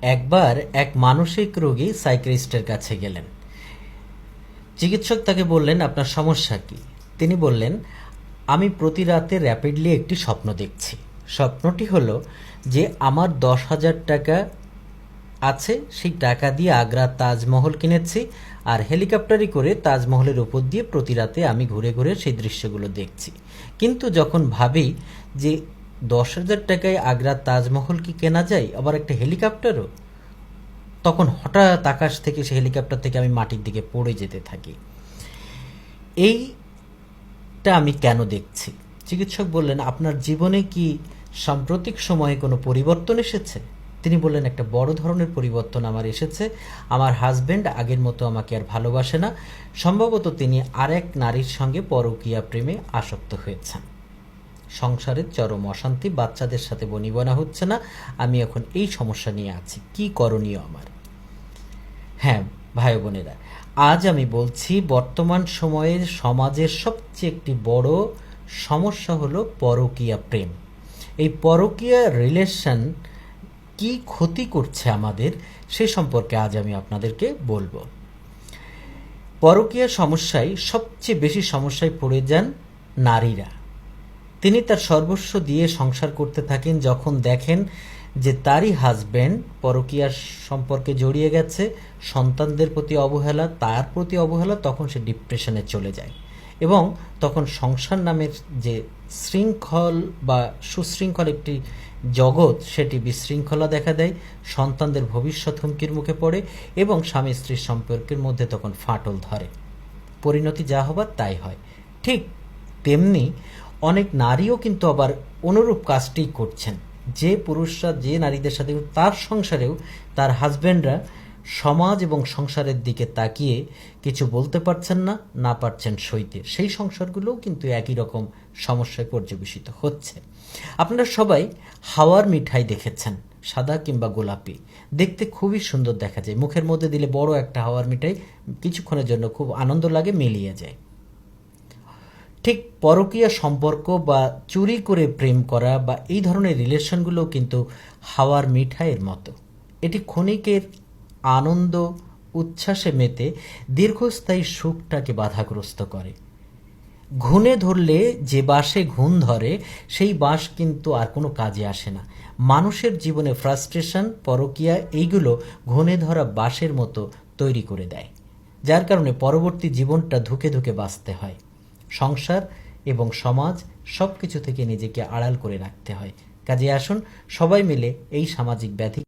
একবার এক মানসিক রোগী সাইকিয়াট্রিস্টের কাছে গেলেন। চিকিৎসক তাকে বললেন, আপনার সমস্যা কি? তিনি বললেন, আমি প্রতি রাতে র্যাপিডলি একটি স্বপ্ন দেখছি। স্বপ্নটি হলো যে আমার 10,000 টাকা আছে, সেই টাকা দিয়ে আগ্রার তাজমহল কিনেছি, আর হেলিকপ্টারে করে তাজমহলের উপর দিয়ে প্রতি রাতে আমি ঘুরে ঘুরে সেই দৃশ্যগুলো দেখছি। কিন্তু যখন ভাবি যে 10,000 টাকায় আগ্রার তাজমহল কি কেনা যায়, আবার একটা হেলিকপ্টারও, তখন হঠাৎ আকাশ থেকে সেই হেলিকপ্টার থেকে আমি মাটির দিকে পড়ে যেতে থাকি। এইটা আমি কেন দেখছি? চিকিৎসক বললেন, আপনার জীবনে কি সাম্প্রতিক সময়ে কোনো পরিবর্তন এসেছে? তিনি বললেন, একটা বড় ধরনের পরিবর্তন আমার এসেছে। আমার হাজব্যান্ড আগের মতো আমাকে আর ভালোবাসে না। সম্ভবত তিনি আরেক নারীর সঙ্গে পরকীয়া প্রেমে আসক্ত হয়েছেন। সংসারের চরম অশান্তি, বাচ্চাদের সাথে বনিবনা হচ্ছে না। আমি এখন এই সমস্যা নিয়ে আছি, কি করণীয় আমার? হ্যাঁ ভাই বোনেরা, আজ আমি বলছি বর্তমান সময়ের সমাজের সবচেয়ে একটি বড় সমস্যা হলো পরকীয়া প্রেম। এই পরকীয়া রিলেশন কি ক্ষতি করছে আমাদের, সে সম্পর্কে আজ আমি আপনাদেরকে বলবো। পরকীয়া সমস্যায় সবচেয়ে বেশি সমস্যায় পড়ে যান নারীরা। তিনি তার সর্বস্ব দিয়ে সংসার করতে থাকেন, যখন দেখেন যে তারই হাজব্যান্ড পরকীয়ার সম্পর্কে জড়িয়ে গেছে, সন্তানদের প্রতি অবহেলা, তার প্রতি অবহেলা, তখন সে ডিপ্রেশনে চলে যায় এবং তখন সংসার নামের যে শৃঙ্খল বা সুশৃঙ্খল একটি জগৎ, সেটি বিশৃঙ্খলা দেখা দেয়। সন্তানদের ভবিষ্যৎ হুমকির মুখে পড়ে এবং স্বামী স্ত্রীর সম্পর্কের মধ্যে তখন ফাটল ধরে। পরিণতি যা হবার তাই হয়। ঠিক তেমনি অনেক নারীও কিন্তু আবার অনুরূপ কাজটি করছেন। যে পুরুষরা যে নারীদের সাথে, তার সংসারেও তার হাজব্যান্ডরা সমাজ এবং সংসারের দিকে তাকিয়ে কিছু বলতে পারছেন না, না পারছেন সইতে, সেই সংসারগুলোও কিন্তু একই রকম সমস্যায় পর্যবেসিত হচ্ছে। আপনারা সবাই হাওয়ার মিঠাই দেখেছেন, সাদা কিংবা গোলাপি, দেখতে খুবই সুন্দর দেখা যায়। মুখের মধ্যে দিলে বড় একটা হাওয়ার মিঠাই কিছুক্ষণের জন্য খুব আনন্দ লাগে, মিলিয়ে যায়। ঠিক পরকীয়া সম্পর্ক বা চুরি করে প্রেম করা বা এই ধরনের রিলেশনগুলো কিন্তু হাওয়ার মিঠাইয়ের মতো। এটি ক্ষণিকের আনন্দ উচ্ছ্বাসে মেতে দীর্ঘস্থায়ী সুখটাকে বাধাগ্রস্ত করে। ঘুণে ধরলে যে বাঁশে ঘুণ ধরে, সেই বাঁশ কিন্তু আর কোনো কাজে আসে না। মানুষের জীবনে ফ্রাস্ট্রেশন, পরকীয়া, এইগুলো ঘুণে ধরা বাঁশের মতো তৈরি করে দেয়, যার কারণে পরবর্তী জীবনটা ধুকে ধুকে বাঁচতে হয়। সংসার এবং সমাজ সব কিছু থেকে নিজেকে আড়াল করে রাখতে হয়। কাজে আসুন সবাই মিলে এই সামাজিক ব্যাধি